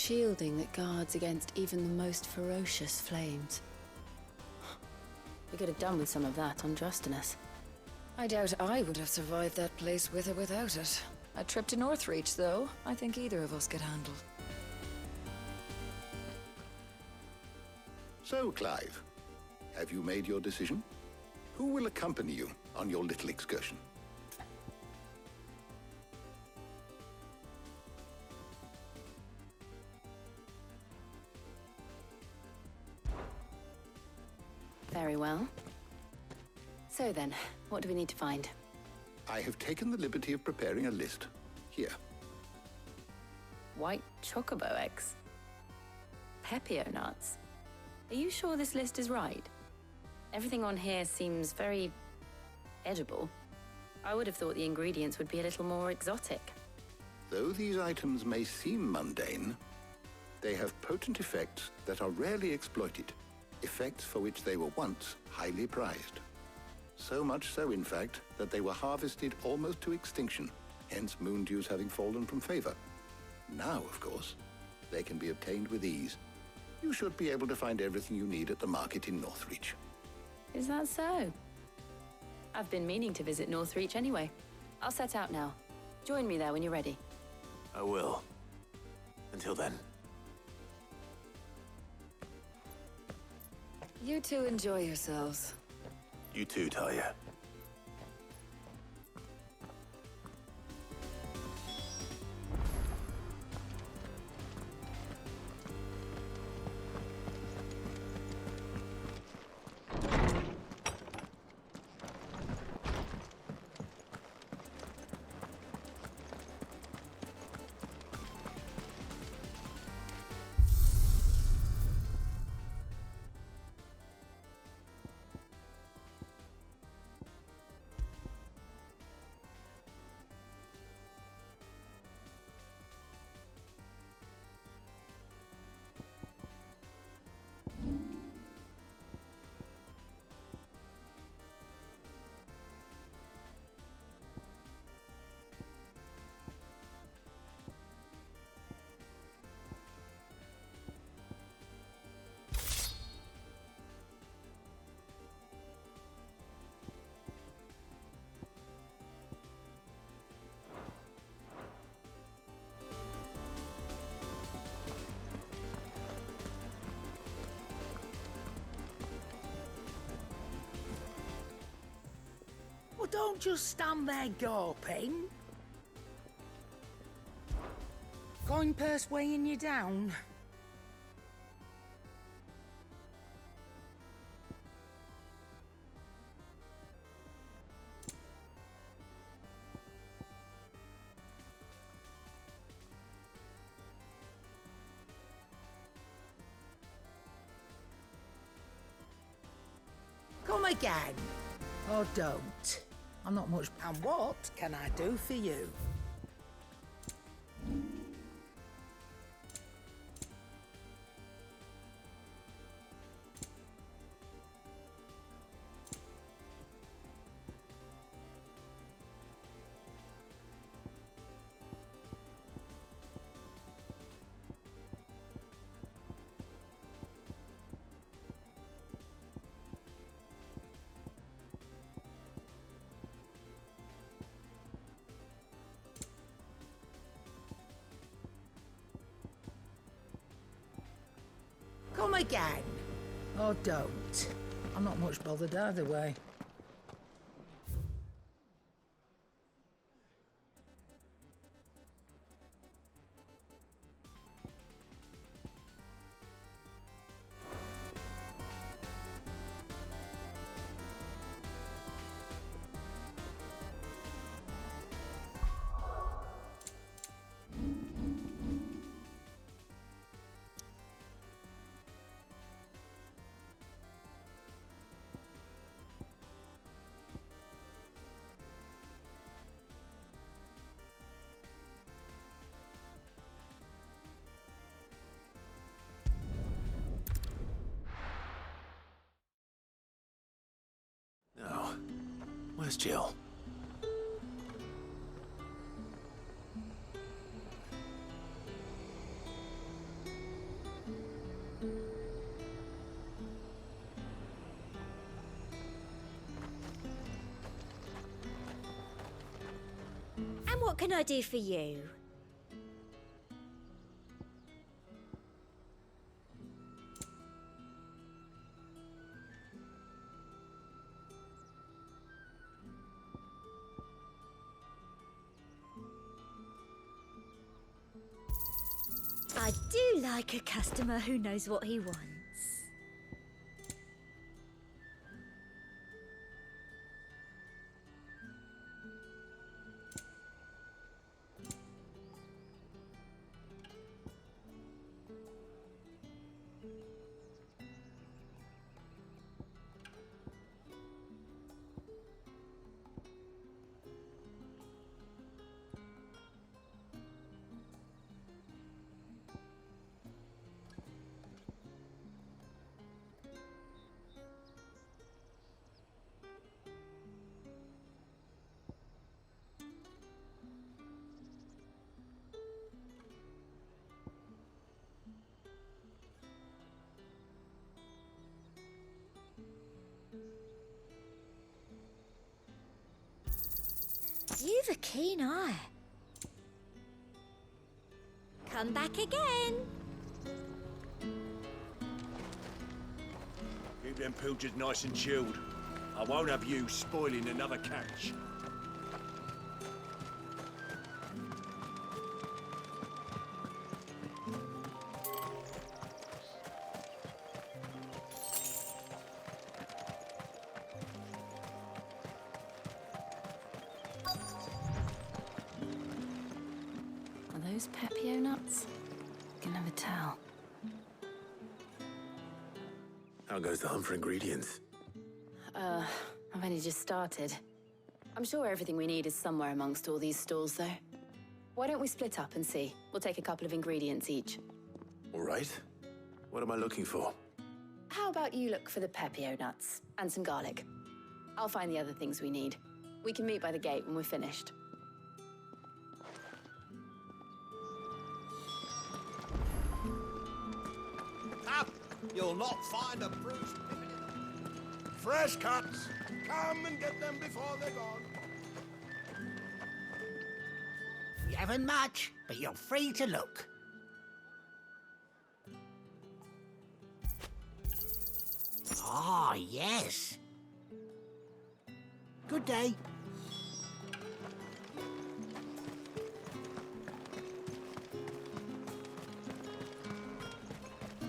shielding that guards against even the most ferocious flames. We could have done with some of that on Justinus. I doubt I would have survived that place with or without it. A trip to Northreach, though, I think either of us could handle. So, Clive, have you made your decision? Who will accompany you on your little excursion? Very well. So then, what do we need to find? I have taken the liberty of preparing a list. Here. White chocobo eggs. Pepio nuts. Are you sure this list is right? Everything on here seems very edible. I would have thought the ingredients would be a little more exotic. Though these items may seem mundane, they have potent effects that are rarely exploited, effects for which they were once highly prized. So much so, in fact, that they were harvested almost to extinction, hence moon dews having fallen from favor. Now, of course, they can be obtained with ease. You should be able to find everything you need at the market in Northreach. Is that so? I've been meaning to visit Northreach anyway. I'll set out now. Join me there when you're ready. I will. Until then. You two enjoy yourselves. You too, Talia. Well, don't just stand there gawping. Coin purse weighing you down. Come again. Or don't. I'm not much. And what can I do for you? Come again. Or don't. I'm not much bothered either way. No. Where's Jill? What can I do for you? I do like a customer who knows what he wants. You've a keen eye. Come back again. Keep them pilchards nice and chilled. I won't have you spoiling another catch. Are those Pepio nuts? You can never tell. How goes the hunt for ingredients? I've only just started. I'm sure everything we need is somewhere amongst all these stalls, though. Why don't we split up and see? We'll take a couple of ingredients each. All right. What am I looking for? How about you look for the Pepio nuts and some garlic? I'll find the other things we need. We can meet by the gate when we're finished. Up! You'll not find a bruised pippin in them. Fresh cuts! Come and get them before they're gone. You haven't much, but you're free to look. Ah, yes. Good day.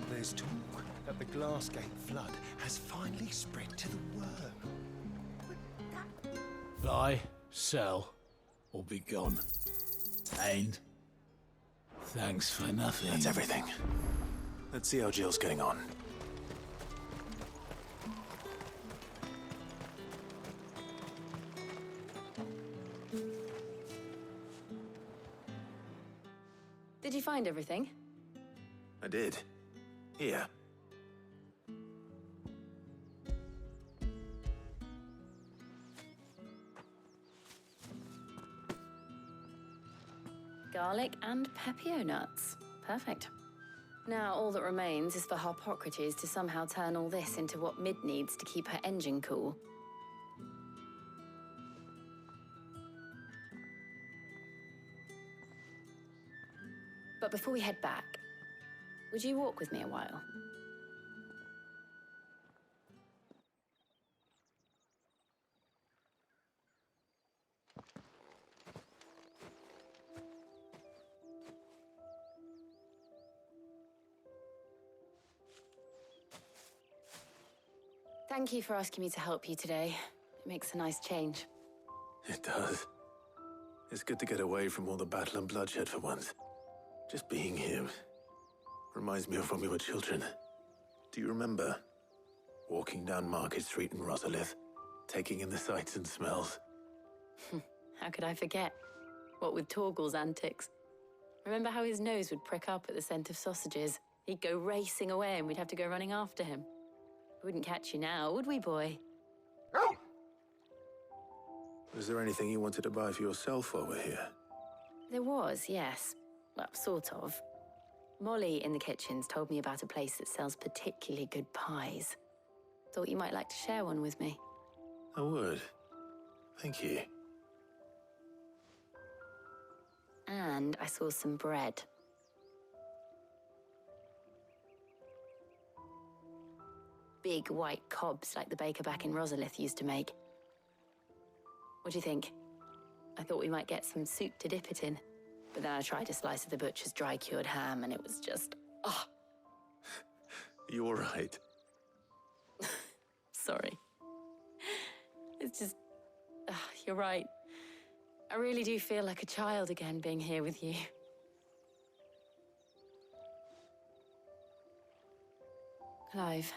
There's talk that the Glassgate flood has finally spread to the worm. Buy, sell, or be gone. And thanks for nothing. That's everything. Let's see how Jill's getting on. Did you find everything? I did. Here. Garlic and Pepio nuts. Perfect. Now all that remains is for Harpocrates to somehow turn all this into what Mid needs to keep her engine cool. But before we head back, would you walk with me a while? Thank you for asking me to help you today. It makes a nice change. It does. It's good to get away from all the battle and bloodshed for once. Just being here reminds me of when we were children. Do you remember? Walking down Market Street in Rosalith, taking in the sights and smells. How could I forget? What with Torgal's antics. Remember how his nose would prick up at the scent of sausages? He'd go racing away and we'd have to go running after him. We wouldn't catch you now, would we, boy? Was there anything you wanted to buy for yourself while we're here? There was, yes. Well, sort of. Molly in the kitchens told me about a place that sells particularly good pies. Thought you might like to share one with me. I would. Thank you. And I saw some bread. Big white cobs like the baker back in Rosalith used to make. What do you think? I thought we might get some soup to dip it in. But then I tried a slice of the butcher's dry-cured ham and it was just... oh. You all right? Sorry. It's just... you're right. I really do feel like a child again being here with you. Clive.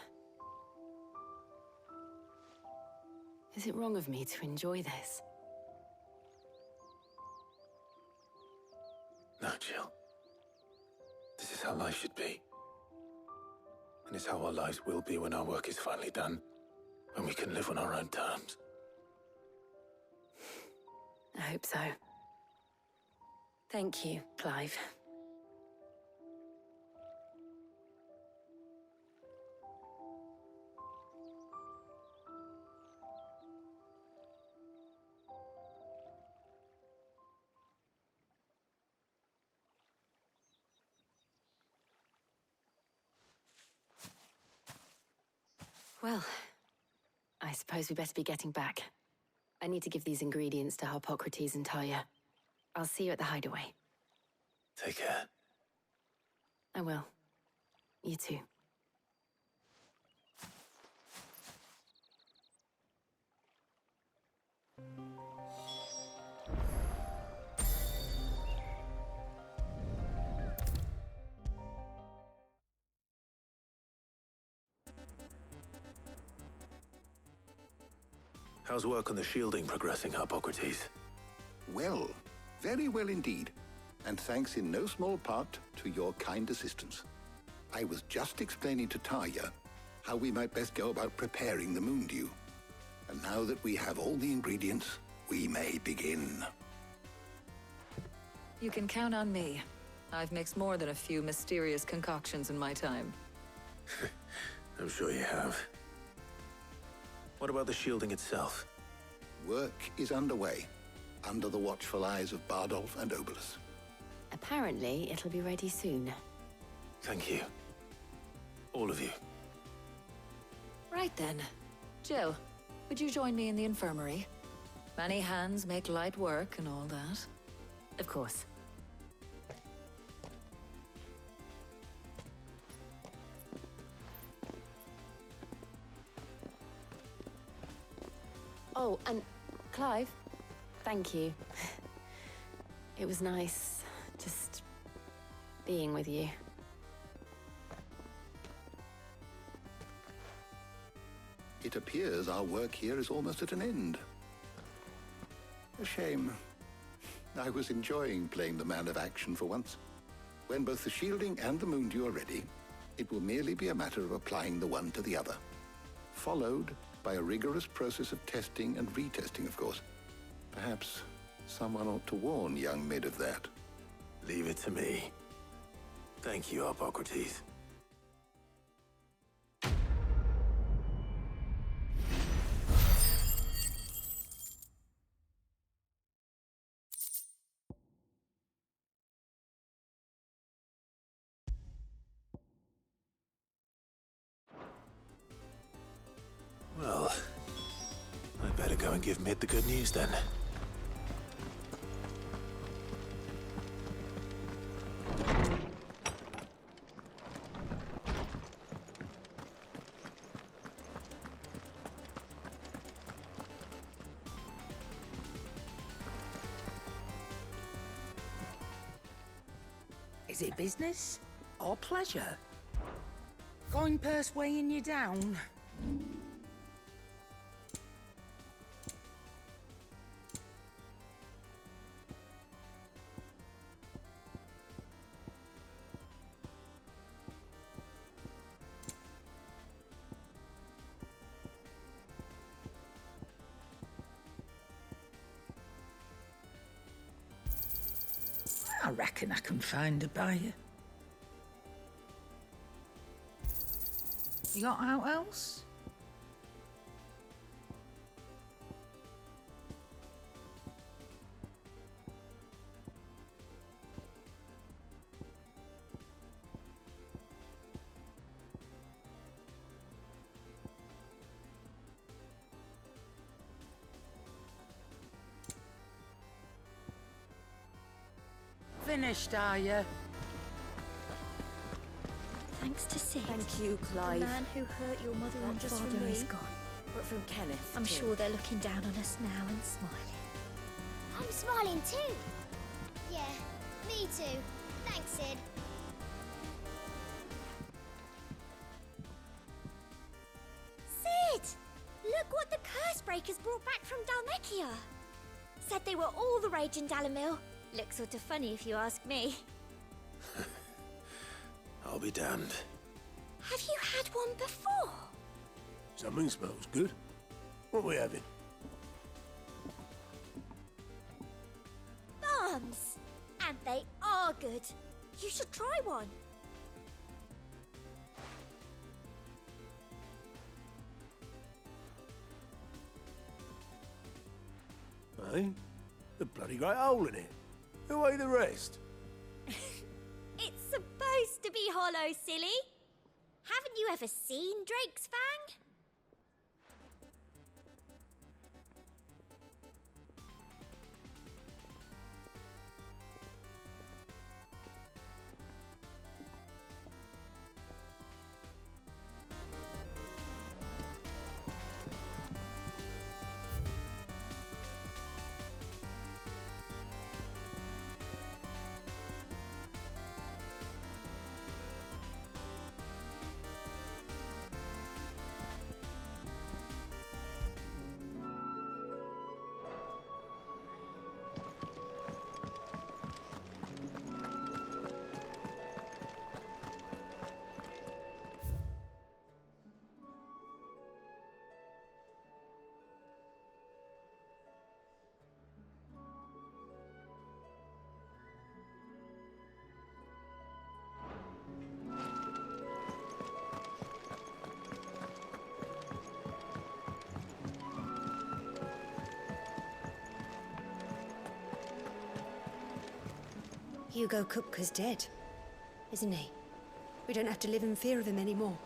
Is it wrong of me to enjoy this? No, Jill. This is how life should be. And it's how our lives will be when our work is finally done. When we can live on our own terms. I hope so. Thank you, Clive. Well, I suppose we better be getting back. I need to give these ingredients to Harpocrates and Talia. I'll see you at the hideaway. Take care. I will. You too. How's work on the shielding progressing, Harpocrates? Well, very well indeed. And thanks in no small part to your kind assistance. I was just explaining to Talia how we might best go about preparing the Moondew. And now that we have all the ingredients, we may begin. You can count on me. I've mixed more than a few mysterious concoctions in my time. I'm sure you have. What about the shielding itself? Work is underway, under the watchful eyes of Bardolph and Obolus. Apparently, it'll be ready soon. Thank you. All of you. Right then. Jill, would you join me in the infirmary? Many hands make light work and all that. Of course. Oh, and Clive, thank you. It was nice just being with you. It appears our work here is almost at an end. A shame. I was enjoying playing the man of action for once. When both the shielding and the Moondew are ready, it will merely be a matter of applying the one to the other. Followed by a rigorous process of testing and retesting, of course. Perhaps someone ought to warn young Mid of that. Leave it to me. Thank you, Harpocrates. Well, I'd better go and give Mid the good news then. Is it business or pleasure? Going purse weighing you down? I reckon I can find a buyer. You got out else? finished, are you? Thanks to Sid. Thank you, Clive. The man who hurt your mother Not and just father from me, is gone. but from Kenneth. I'm too. sure they're looking down on us now and smiling. I'm smiling too. Yeah, me too. Thanks, Sid. Sid! Look what the curse breakers brought back from Dalmekia. Said they were all the rage in Dalamil. Looks sort of funny if you ask me. I'll be damned. Have you had one before? Something smells good. What are we having? Bombs! And they are good. You should try one. Eh? The bloody great hole in it. Who ate the rest? It's supposed to be hollow, silly. Haven't you ever seen Drake's Fang? Hugo Kupka's dead, isn't he? We don't have to live in fear of him anymore.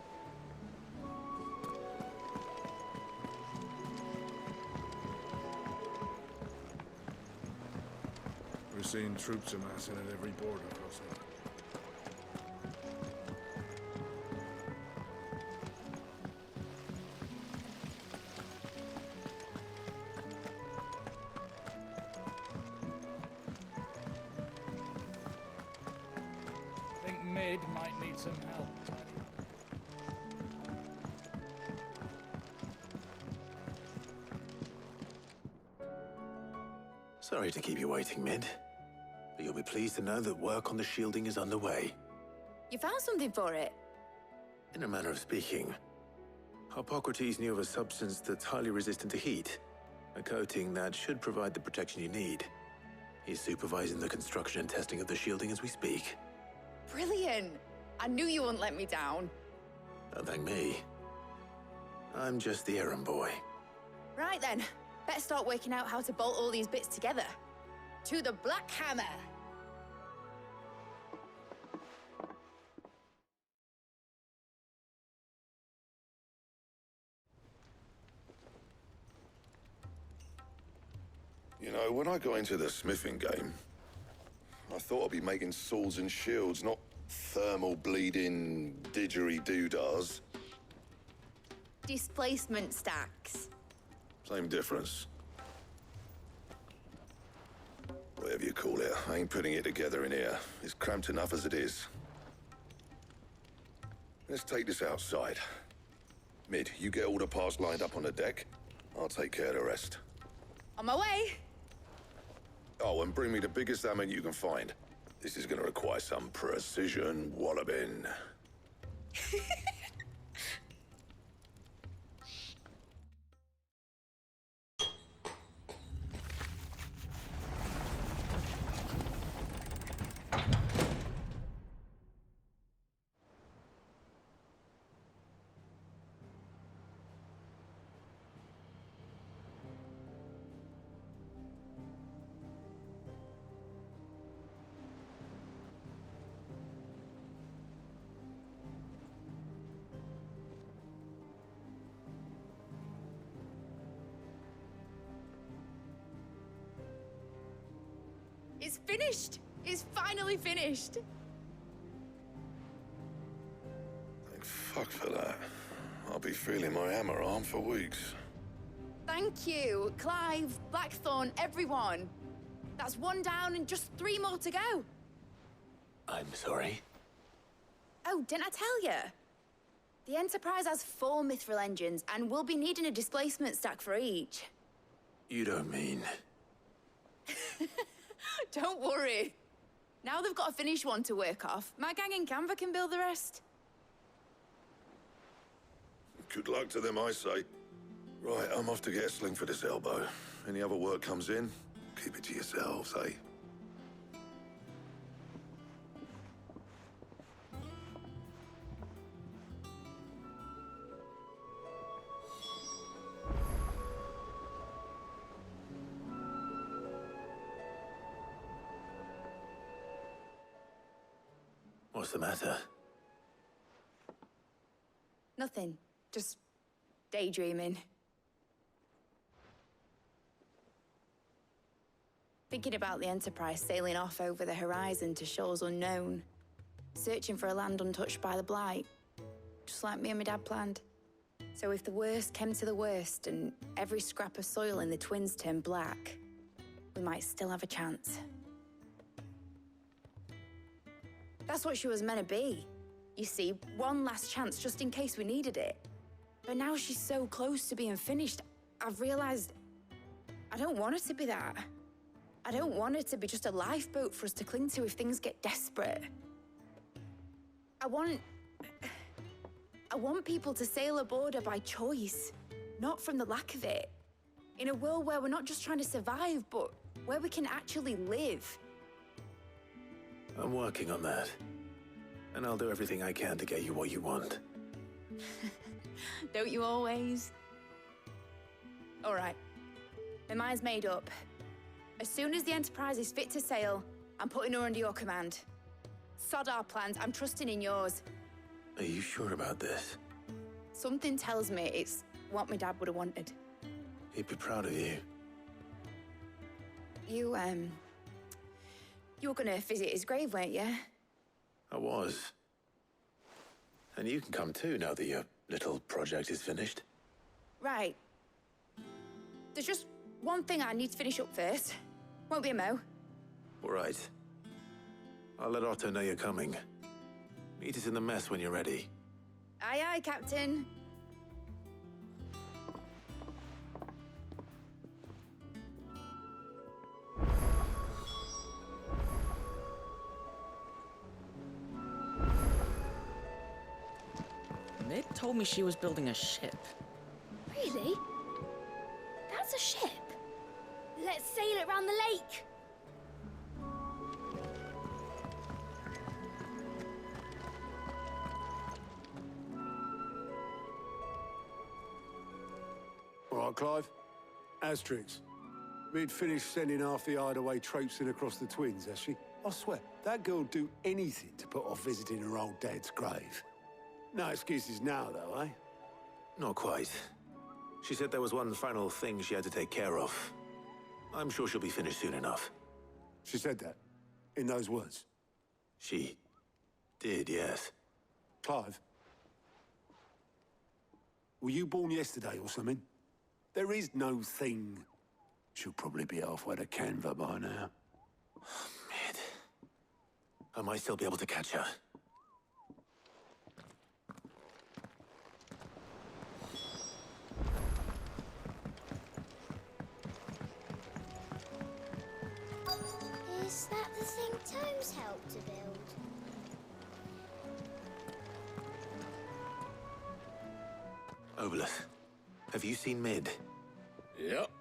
We're seeing troops amassing at every border crossing. I think Mid might need some help. Sorry to keep you waiting, Mid. But you'll be pleased to know that work on the shielding is underway. You found something for it? In a manner of speaking, Hippocrates knew of a substance that's highly resistant to heat, a coating that should provide the protection you need. He's supervising the construction and testing of the shielding as we speak. Brilliant! I knew you wouldn't let me down. Don't thank me. I'm just the errand boy. Right then, better start working out how to bolt all these bits together. To the Black Hammer! You know, when I got into the smithing game, I thought I'd be making swords and shields, not thermal bleeding didgeridoo-dahs. Displacement stacks. Same difference. Whatever you call it, I ain't putting it together in here. It's cramped enough as it is. Let's take this outside. Mid, you get all the parts lined up on the deck. I'll take care of the rest. On my way! Oh, and bring me the biggest hammer you can find. This is gonna require some precision walloping. It's finished! It's finally finished. Thank fuck for that. I'll be feeling my hammer arm for weeks. Thank you, Clive, Blackthorn, everyone. That's one down and just 3 more to go. I'm sorry. Oh, didn't I tell you? The Enterprise has 4 mithril engines, and we'll be needing a displacement stack for each. You don't mean... Don't worry. Now they've got a finished one to work off. My gang in Canva can build the rest. Good luck to them, I say. Right, I'm off to get a sling for this elbow. Any other work comes in, keep it to yourselves, eh? What's the matter? Nothing. Just daydreaming. Thinking about the Enterprise sailing off over the horizon to shores unknown, searching for a land untouched by the Blight, just like me and my dad planned. So if the worst came to the worst and every scrap of soil in the Twins turned black, we might still have a chance. That's what she was meant to be. You see, one last chance just in case we needed it. But now she's so close to being finished, I've realized I don't want it to be that. I don't want it to be just a lifeboat for us to cling to if things get desperate. I want people to sail aboard her by choice, not from the lack of it. In a world where we're not just trying to survive, but where we can actually live. I'm working on that. And I'll do everything I can to get you what you want. Don't you always? All right. My mind's made up. As soon as the Enterprise is fit to sail, I'm putting her under your command. Sod our plans, I'm trusting in yours. Are you sure about this? Something tells me it's what my dad would have wanted. He'd be proud of you. You were gonna visit his grave, weren't you? I was. And you can come too now that your little project is finished. Right. There's just one thing I need to finish up first. Won't be a mo. All right. I'll let Otto know you're coming. Meet us in the mess when you're ready. Aye, aye, Captain. Mid told me she was building a ship. Really? That's a ship? Let's sail it round the lake. All right, Clive. Asterix. We'd finished sending half the hideaway traipsing across the Twins, has she? I swear, that girl'd do anything to put off visiting her old dad's grave. No excuses now, though, eh? Not quite. She said there was one final thing she had to take care of. I'm sure she'll be finished soon enough. She said that? In those words? She did, yes. Clive? Were you born yesterday or something? There is no thing. She'll probably be halfway to Canva by now. Mid. I might still be able to catch her. Is that the thing Tomes helped to build? Obolus, have you seen Mid? Yep.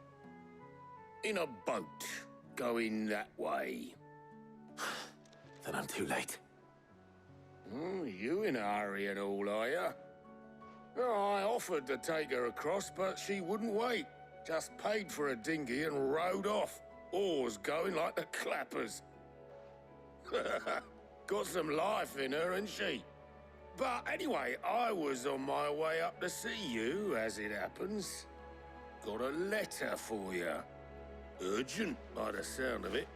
In a boat, going that way. Then I'm too late. You in a hurry and all, are you? Oh, I offered to take her across, but she wouldn't wait. Just paid for a dinghy and rowed off. Oars going like the clappers. Got some life in her, ain't she? But anyway, I was on my way up to see you, as it happens. Got a letter for you. Urgent, by the sound of it.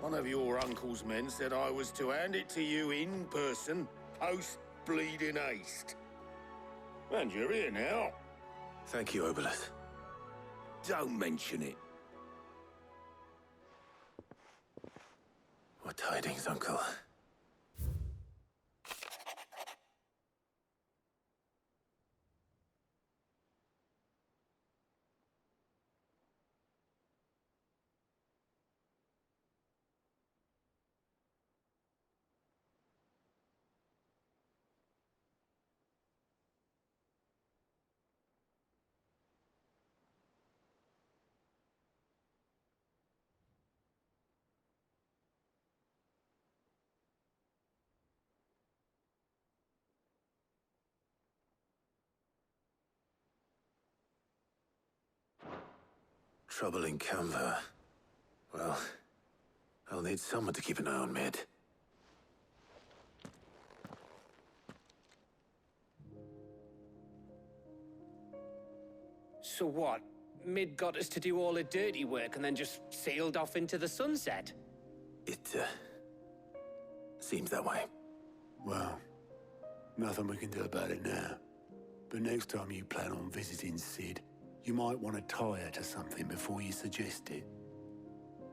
One of your uncle's men said I was to hand it to you in person, post-bleeding haste. And you're here now. Thank you, Obelith. Don't mention it. What tidings, Uncle? Trouble in Canva. Well, I'll need someone to keep an eye on Mid. So what? Mid got us to do all the dirty work and then just sailed off into the sunset? It, seems that way. Well, nothing we can do about it now. But next time you plan on visiting Sid, you might want to tie her to something before you suggest it.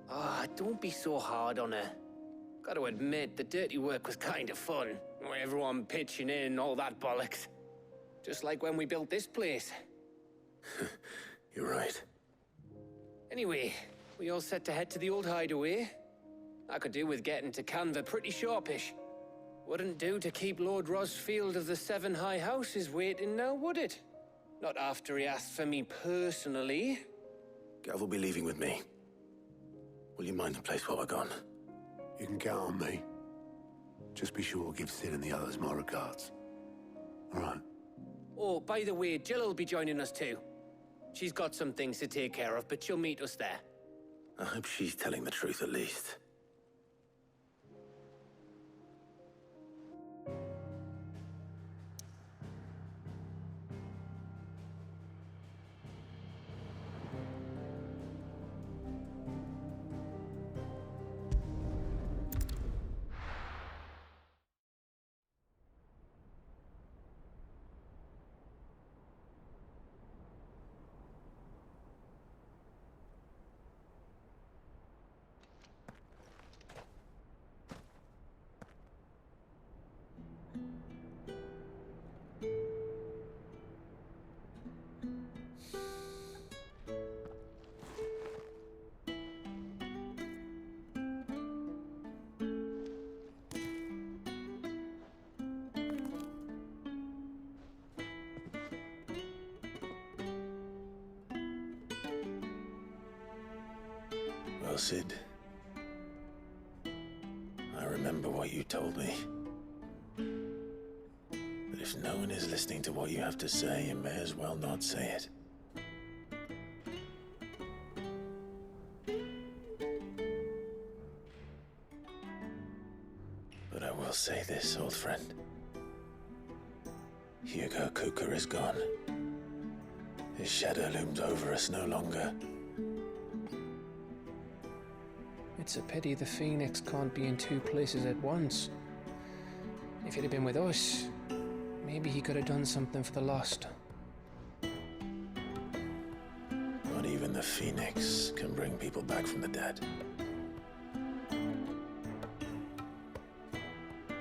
Ah, don't be so hard on her. Gotta admit, the dirty work was kind of fun. Everyone pitching in, all that bollocks. Just like when we built this place. You're right. Anyway, we all set to head to the old hideaway. I could do with getting to Canva pretty sharpish. Wouldn't do to keep Lord Rosfield of the Seven High Houses waiting now, would it? Not after he asked for me personally. Gav will be leaving with me. Will you mind the place while we're gone? You can count on me. Just be sure to give Sid and the others my regards. All right. Oh, by the way, Jill will be joining us too. She's got some things to take care of, but she'll meet us there. I hope she's telling the truth at least. Well, Sid, I remember what you told me. That if no one is listening to what you have to say, you may as well not say it. But I will say this, old friend. Hugo Kuka is gone. His shadow looms over us no longer. It's a pity the Phoenix can't be in two places at once. If he'd have been with us, maybe he could have done something for the lost. Not even the Phoenix can bring people back from the dead.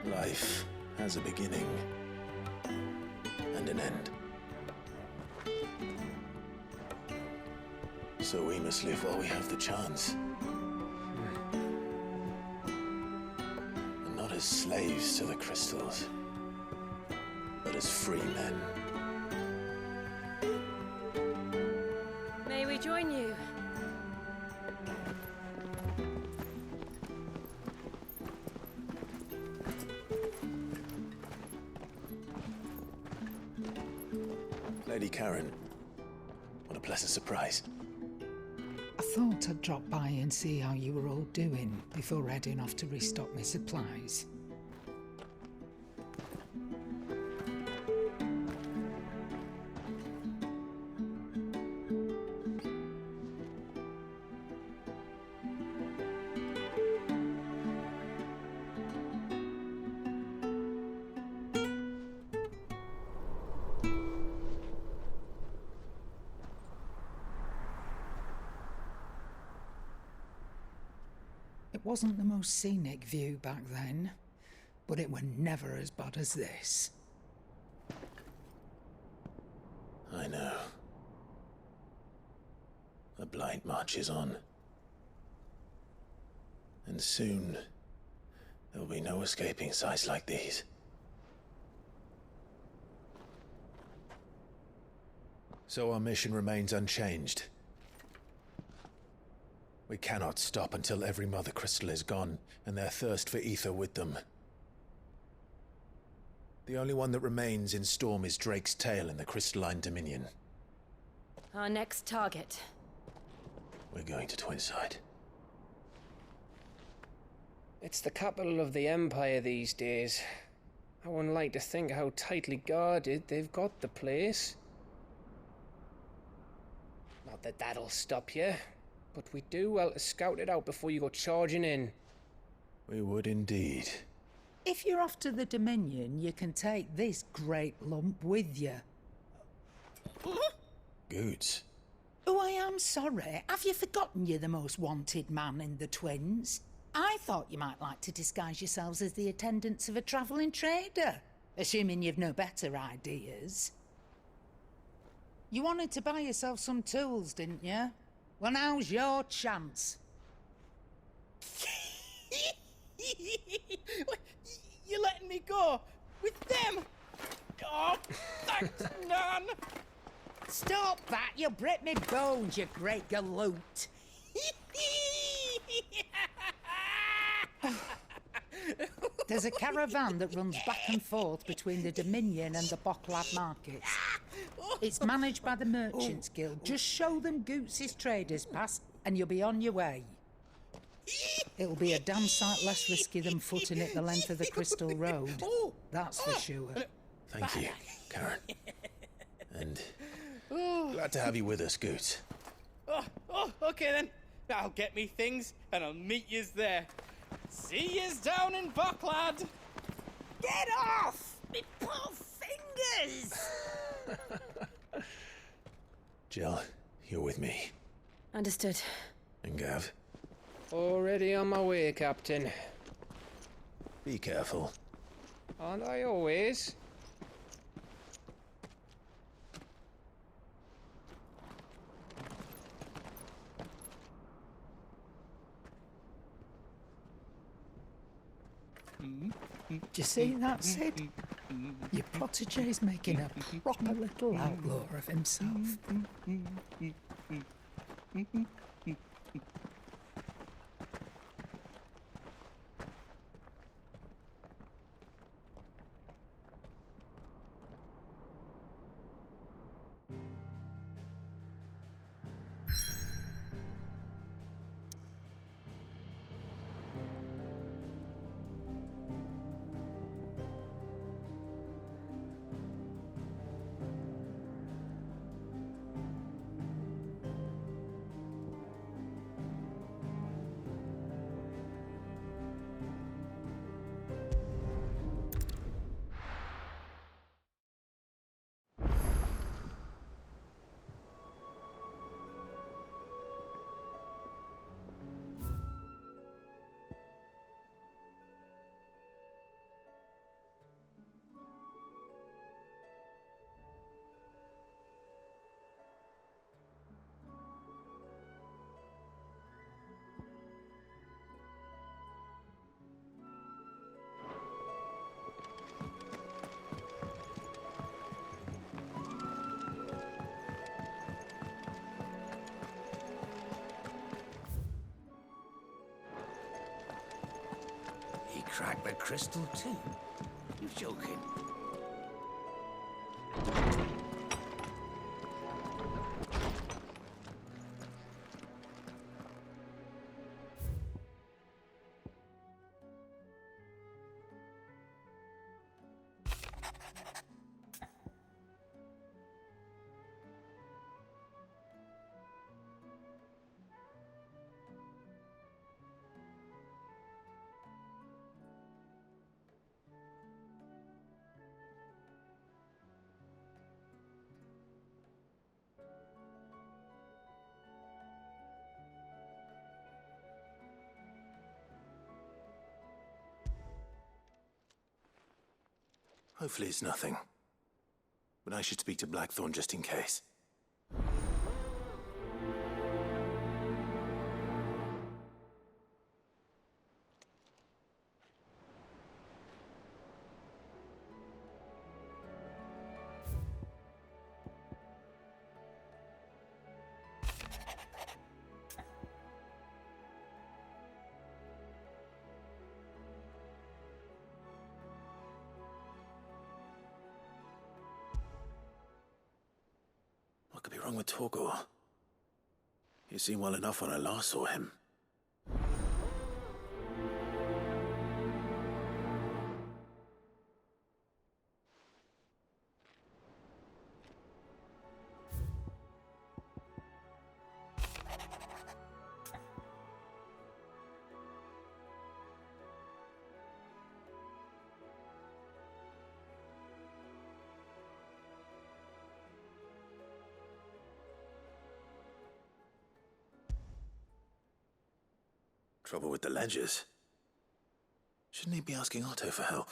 Life has a beginning and an end. So we must live while we have the chance. And not as slaves to the crystals, but as free men. May we join you? Lady Karen, what a pleasant surprise. I thought I'd drop by and see how you were all doing before heading off to restock my supplies. wasn't the most scenic view back then, but it were never as bad as this. I know. The blight marches on. And soon, there will be no escaping sights like these. So our mission remains unchanged. We cannot stop until every Mother Crystal is gone, and their thirst for ether with them. The only one that remains in Storm is Drake's tail in the Crystalline Dominion. Our next target. We're going to Twinside. It's the capital of the Empire these days. I wouldn't like to think how tightly guarded they've got the place. Not that that'll stop you, but we do well to scout it out before you go charging in. We would indeed. If you're off to the Dominion, you can take this great lump with you. Goods. Oh, I am sorry. Have you forgotten you're the most wanted man in the Twins? I thought you might like to disguise yourselves as the attendants of a travelling trader, assuming you've no better ideas. You wanted to buy yourself some tools, didn't you? Well, now's your chance. You're letting me go? With them? Oh, thanks, Nan! Stop that! You'll break me bones, you great galoot! There's a caravan that runs back and forth between the Dominion and the Bocklad markets. It's managed by the Merchants Guild. Just show them Goots' traders pass and you'll be on your way. It'll be a damn sight less risky than footing it the length of the Crystal Road. That's for sure. Thank you, Karen. And glad to have you with us, Goots. Okay then. I'll get me things and I'll meet yous there. See yous down in Bocklad. Get off! Me poor fingers! Jill, you're with me. Understood. And Gav? Already on my way, Captain. Be careful. Aren't I always? Do you see that, Sid? Your protege's making a proper little outlaw of himself. He cracked the crystal too? You're joking. Hopefully it's nothing. But I should speak to Blackthorn just in case. What could be wrong with Torgor? He seemed well enough when I last saw him. Trouble with the ledgers. Shouldn't he be asking Otto for help?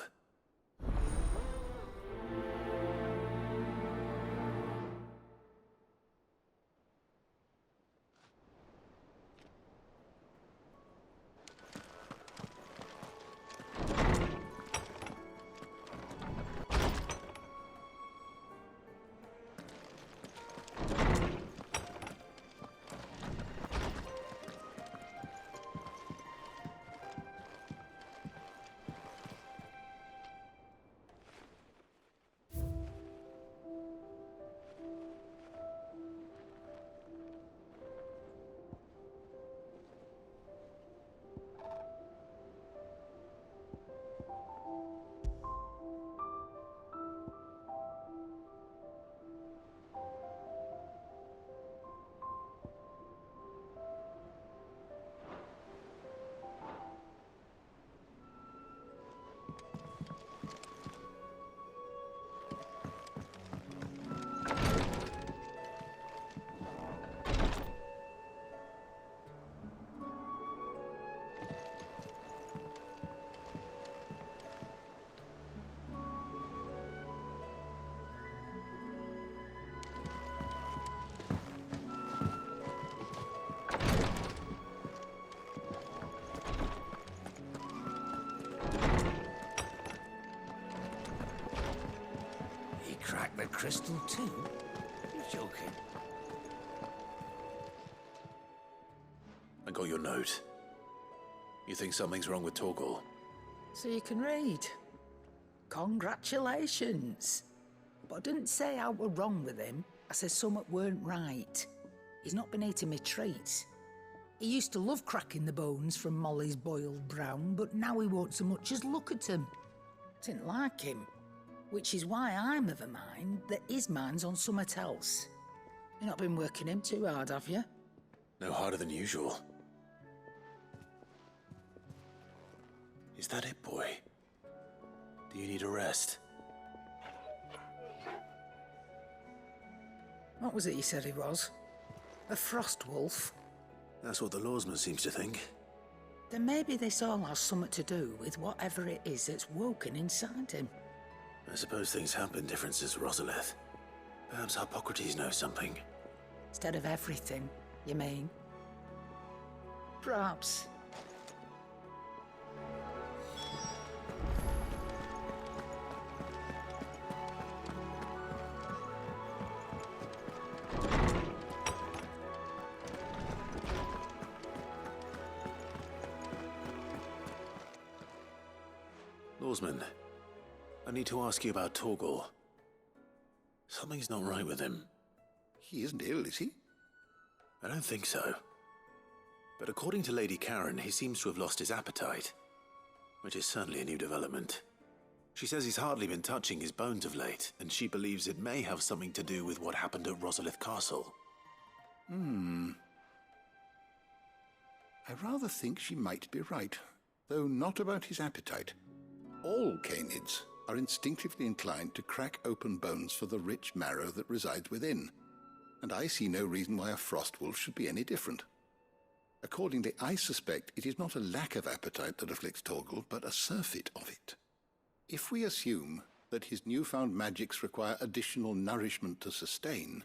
Crack the crystal too? You're joking. I got your note. You think something's wrong with Torgor? So you can read. Congratulations. But I didn't say I were wrong with him. I said something weren't right. He's not been eating me treats. He used to love cracking the bones from Molly's boiled brown, but now he won't so much as look at them. Didn't like him. Which is why I'm of a mind that his mind's on something else. You've not been working him too hard, have you? No harder than usual. Is that it, boy? Do you need a rest? What was it you said he was? A frost wolf? That's what the lawsman seems to think. Then maybe this all has something to do with whatever it is that's woken inside him. I suppose things have been different since Rosalith. Perhaps Hippocrates knows something. Instead of everything, you mean? Perhaps. Lawsman, I need to ask you about Torgor. Something's not right with him. He isn't ill, is he? I don't think so. But according to Lady Karen, he seems to have lost his appetite, which is certainly a new development. She says he's hardly been touching his bones of late, and she believes it may have something to do with what happened at Rosalith Castle. I rather think she might be right, though not about his appetite. All canids are instinctively inclined to crack open bones for the rich marrow that resides within, and I see no reason why a frost wolf should be any different. Accordingly, I suspect it is not a lack of appetite that afflicts Torgor, but a surfeit of it. If we assume that his newfound magics require additional nourishment to sustain,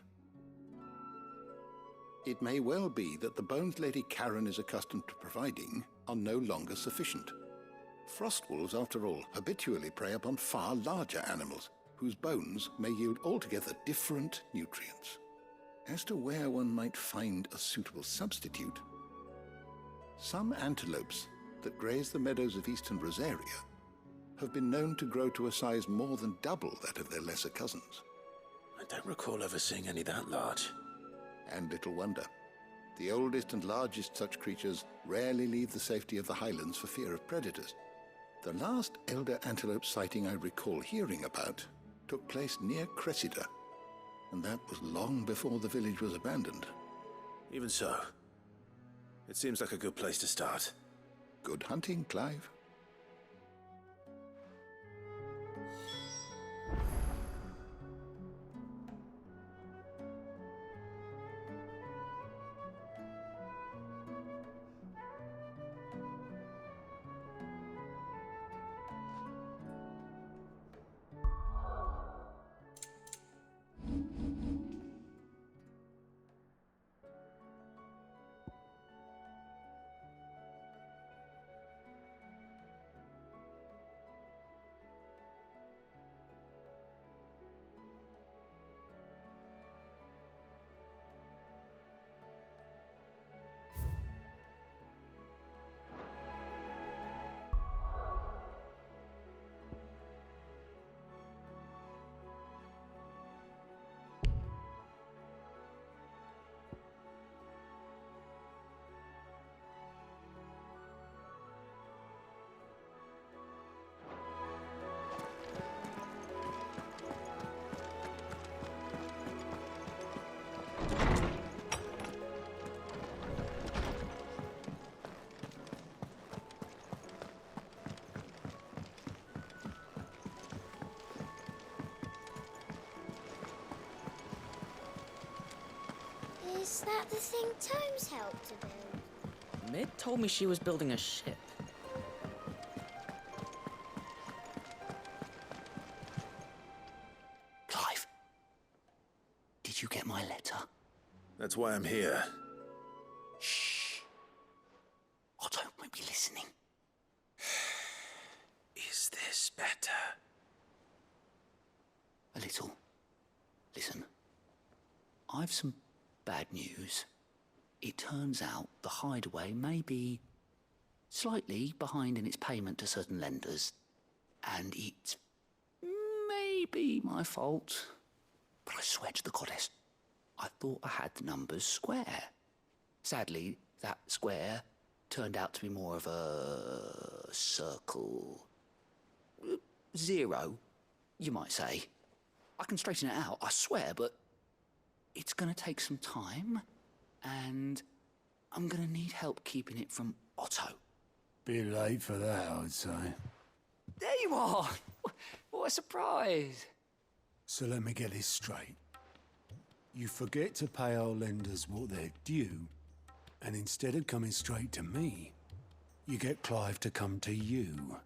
it may well be that the bones Lady Karen is accustomed to providing are no longer sufficient. Frostwolves, after all, habitually prey upon far larger animals, whose bones may yield altogether different nutrients. As to where one might find a suitable substitute, some antelopes that graze the meadows of eastern Rosaria have been known to grow to a size more than double that of their lesser cousins. I don't recall ever seeing any that large. And little wonder. The oldest and largest such creatures rarely leave the safety of the highlands for fear of predators. The last elder antelope sighting I recall hearing about took place near Cressida, and that was long before the village was abandoned. Even so, it seems like a good place to start. Good hunting, Clive. Is that the thing Tomes helped to build? Mid told me she was building a ship. Clive, did you get my letter? That's why I'm here. Shh. Otto might be listening. Is this better? A little. Listen, I've some bad news. It turns out the hideaway may be slightly behind in its payment to certain lenders, and it may be my fault. But I swear to the goddess, I thought I had the numbers square. Sadly, that square turned out to be more of a circle. Zero, you might say. I can straighten it out, I swear, but it's gonna take some time, and I'm gonna need help keeping it from Otto. Bit late for that, I'd say. There you are! What a surprise! So let me get this straight. You forget to pay our lenders what they're due, and instead of coming straight to me, you get Clive to come to you.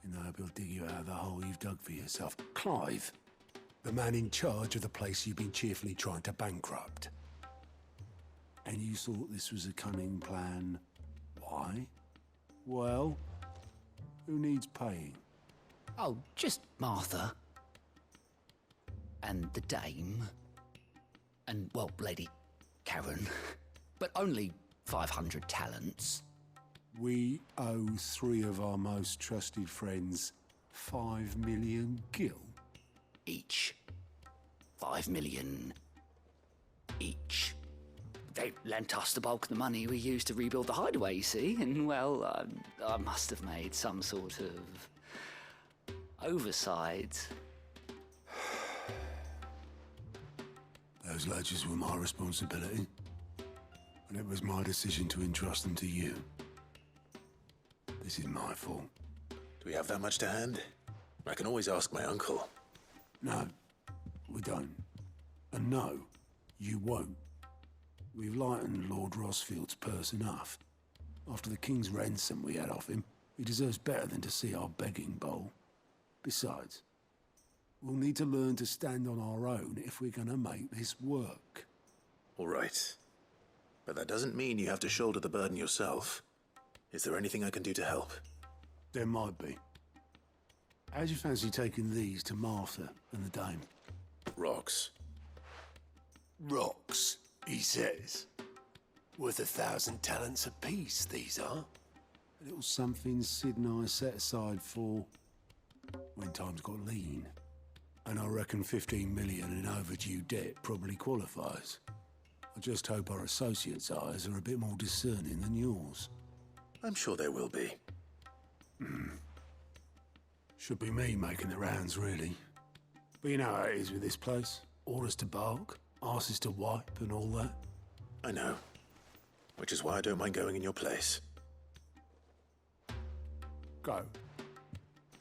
And I hope he'll dig you out of the hole you've dug for yourself. Clive, the man in charge of the place you've been cheerfully trying to bankrupt. And you thought this was a cunning plan. Why? Well, who needs paying? Oh, just Martha. And the dame. And, well, Lady Karen. But only 500 talents. We owe 3 of our most trusted friends 5 million gil. Each. 5 million each. They lent us the bulk of the money we used to rebuild the hideaway, you see, and, well, I must have made some sort of oversight. Those ledgers were my responsibility, and it was my decision to entrust them to you. This is my fault. Do we have that much to hand? I can always ask my uncle. No, we don't. And no, you won't. We've lightened Lord Rosfield's purse enough. After the king's ransom we had off him, he deserves better than to see our begging bowl. Besides, we'll need to learn to stand on our own if we're gonna make this work. All right. But that doesn't mean you have to shoulder the burden yourself. Is there anything I can do to help? There might be. How'd you fancy taking these to Martha and the dame? Rocks. Rocks, he says. Worth 1,000 talents apiece, these are. A little something Sid and I set aside for when times got lean. And I reckon 15 million in overdue debt probably qualifies. I just hope our associates' eyes are a bit more discerning than yours. I'm sure there will be. Should be me making the rounds, really. But you know how it is with this place. Orders to bark, arses to wipe, and all that. I know. Which is why I don't mind going in your place. Go.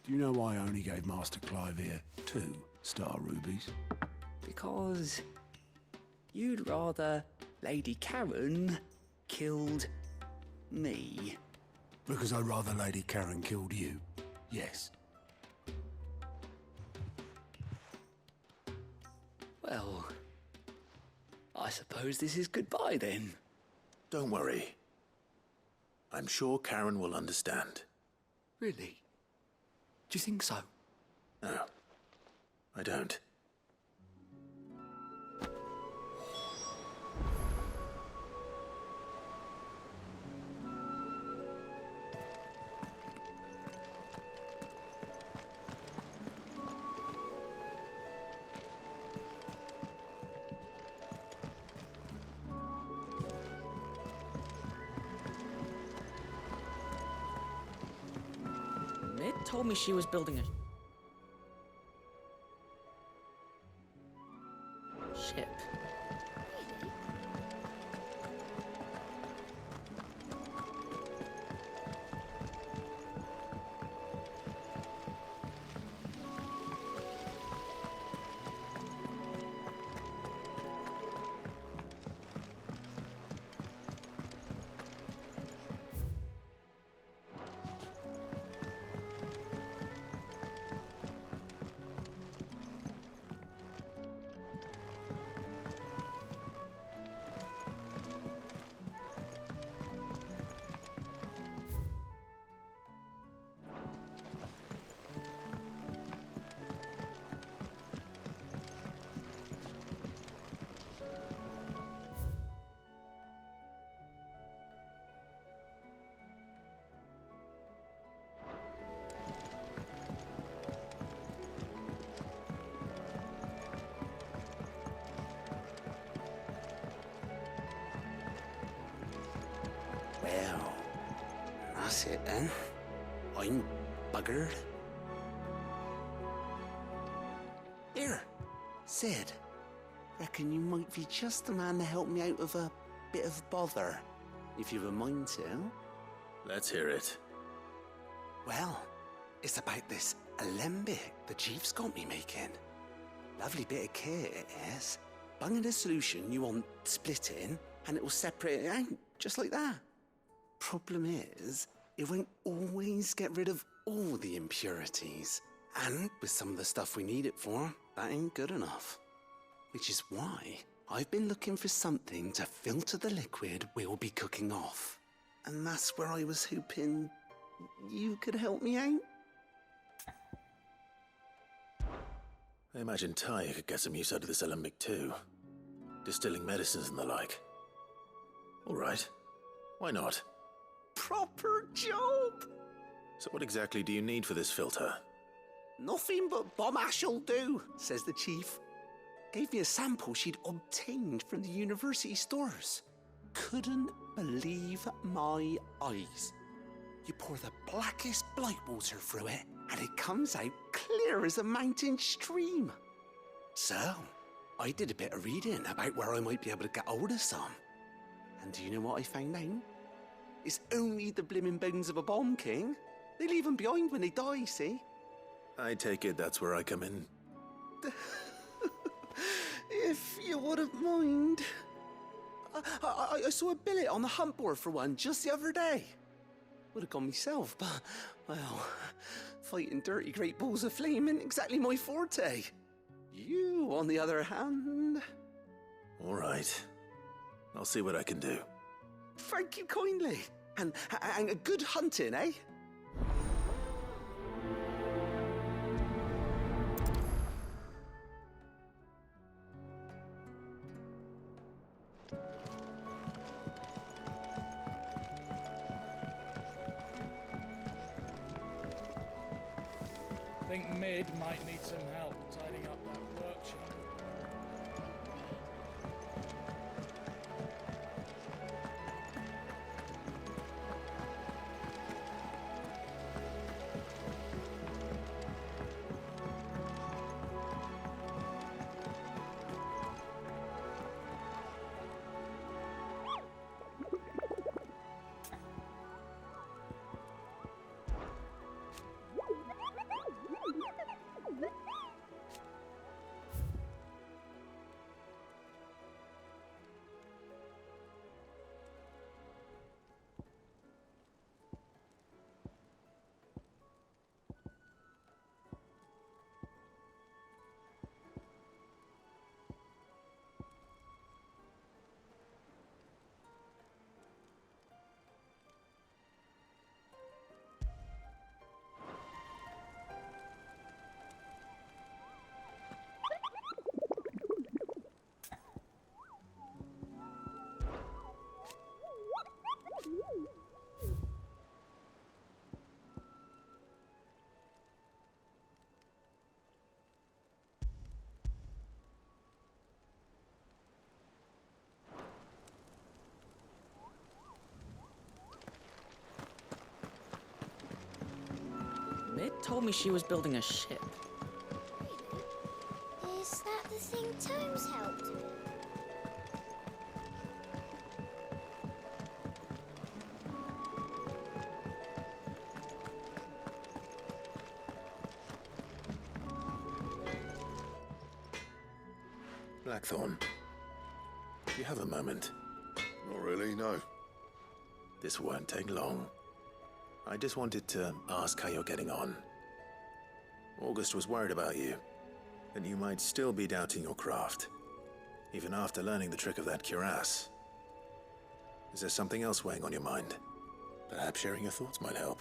Do you know why I only gave Master Clive here 2 star rubies? Because you'd rather Lady Karen killed me. Because I'd rather Lady Karen killed you. Yes. Well, I suppose this is goodbye then. Don't worry. I'm sure Karen will understand. Really? Do you think so? No, I don't. Mid told me she was building a ship. Well, that's it then. I'm buggered. Here, Sid. Reckon you might be just the man to help me out of a bit of bother, if you've a mind to. Let's hear it. Well, it's about this alembic the chief's got me making. Lovely bit of kit it is. Bunging a solution you want splitting, and it will separate it out, just like that. Problem is, it won't always get rid of all the impurities. And with some of the stuff we need it for, that ain't good enough. Which is why I've been looking for something to filter the liquid we'll be cooking off. And that's where I was hoping you could help me out. I imagine Ty could get some use out of this alembic too. Distilling medicines and the like. All right. Why not? Proper job! So what exactly do you need for this filter? Nothing but bomb ash'll do, says the chief. Gave me a sample she'd obtained from the university stores. Couldn't believe my eyes. You pour the blackest blight water through it, and it comes out clear as a mountain stream. So, I did a bit of reading about where I might be able to get hold of some. And do you know what I found out? It's only the blimmin' bones of a bomb king. They leave them behind when they die, see? I take it that's where I come in. If you wouldn't mind. I saw a billet on the hunt board for one just the other day. Would have gone myself, but, well, fighting dirty great balls of flame ain't exactly my forte. You, on the other hand... All right. I'll see what I can do. Thank you kindly. And a good hunting, eh? I think Mid might need some help tidying up that workshop. Mid told me she was building a ship. Really? Is that the thing Tomes helped with? Blackthorn, do you have a moment? Not really, no. This won't take long. I just wanted to ask how you're getting on. August was worried about you, and you might still be doubting your craft, even after learning the trick of that cuirass. Is there something else weighing on your mind? Perhaps sharing your thoughts might help.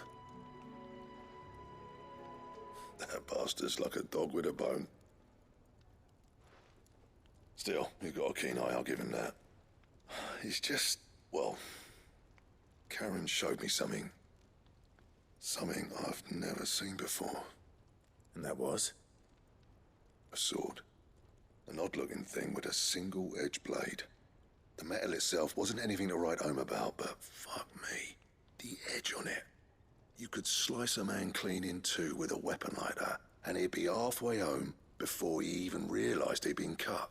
That bastard's like a dog with a bone. Still, he's got a keen eye, I'll give him that. He's just, well, Karen showed me something. Something I've never seen before. And that was? A sword. An odd-looking thing with a single-edged blade. The metal itself wasn't anything to write home about, but fuck me. The edge on it. You could slice a man clean in two with a weapon like that, and he'd be halfway home before he even realised he'd been cut.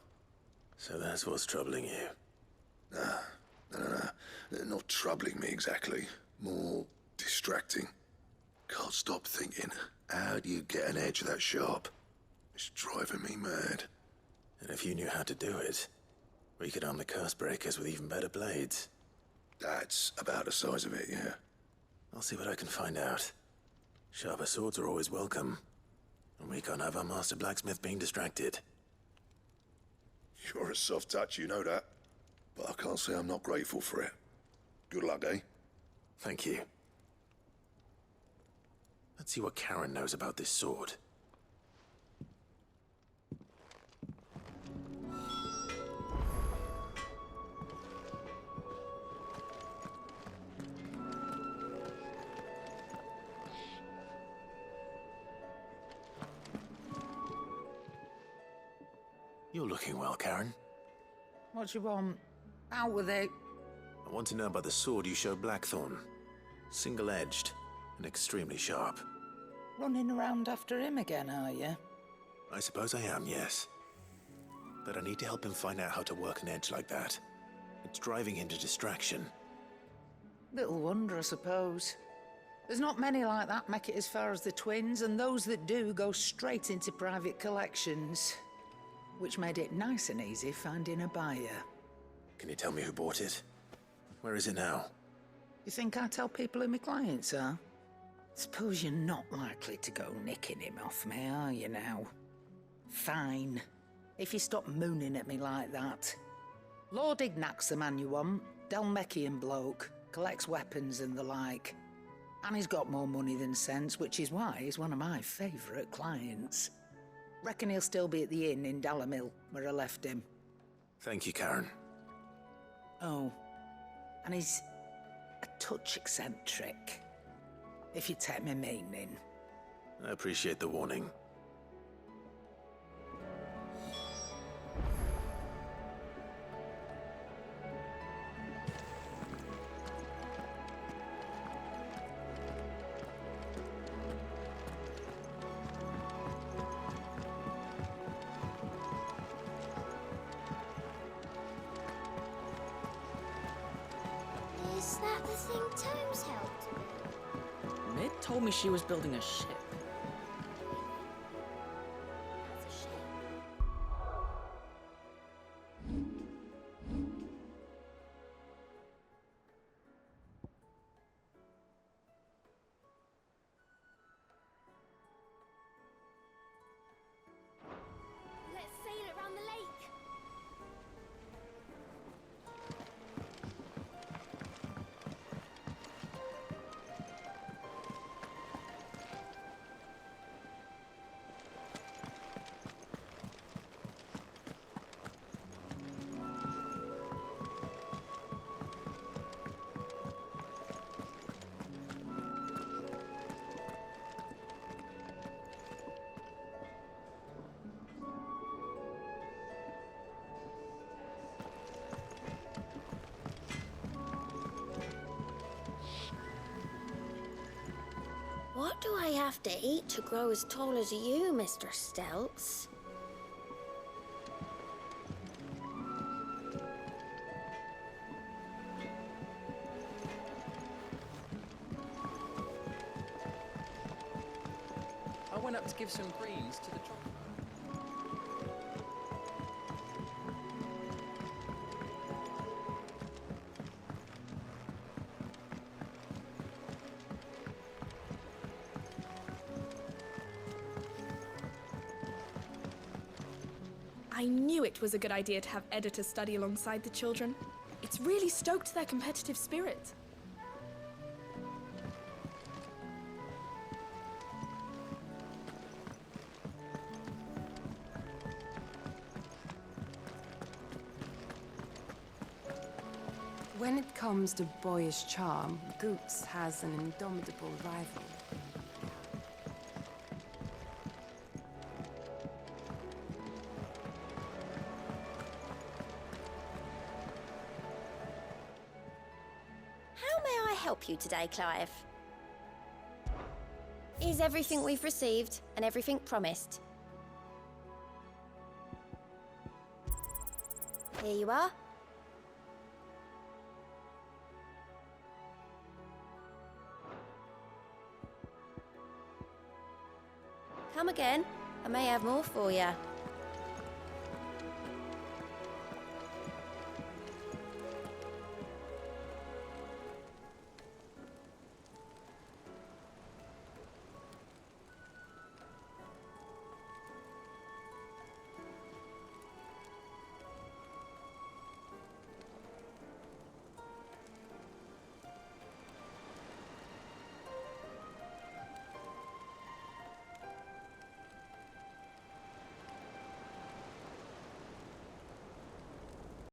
So that's what's troubling you? No. Not troubling me exactly. More distracting. Can't stop thinking, how do you get an edge that sharp? It's driving me mad. And if you knew how to do it, we could arm the curse breakers with even better blades. That's about the size of it, yeah. I'll see what I can find out. Sharper swords are always welcome. And we can't have our master blacksmith being distracted. You're a soft touch, you know that. But I can't say I'm not grateful for it. Good luck, eh? Thank you. Let's see what Karen knows about this sword. You're looking well, Karen. What do you want? Out with it. I want to know about the sword you showed Blackthorn. Single-edged and extremely sharp. Running around after him again, are you? I suppose I am, yes. But I need to help him find out how to work an edge like that. It's driving him to distraction. Little wonder, I suppose. There's not many like that make it as far as the twins, and those that do go straight into private collections. Which made it nice and easy finding a buyer. Can you tell me who bought it? Where is it now? You think I tell people who my clients are? Suppose you're not likely to go nicking him off me, are you now? Fine. If you stop mooning at me like that. Lord Ignac's the man you want. Dalmekian bloke. Collects weapons and the like. And he's got more money than sense, which is why he's one of my favourite clients. Reckon he'll still be at the inn in Dalamil, where I left him. Thank you, Karen. Oh, and he's a touch eccentric, if you take my meaning. I appreciate the warning. Is that the thing Tomes held? Mid told me she was building a ship. That's a shame. Let's sail it around the lake. What do I have to eat to grow as tall as you, Mr. Stelts? I went up to give some greens to the chocolate. I knew it was a good idea to have editors study alongside the children. It's really stoked their competitive spirit. When it comes to boyish charm, Goots has an indomitable rival. How may I help you today, Clive? Is everything we've received and everything promised? Here you are. Come again. I may have more for you.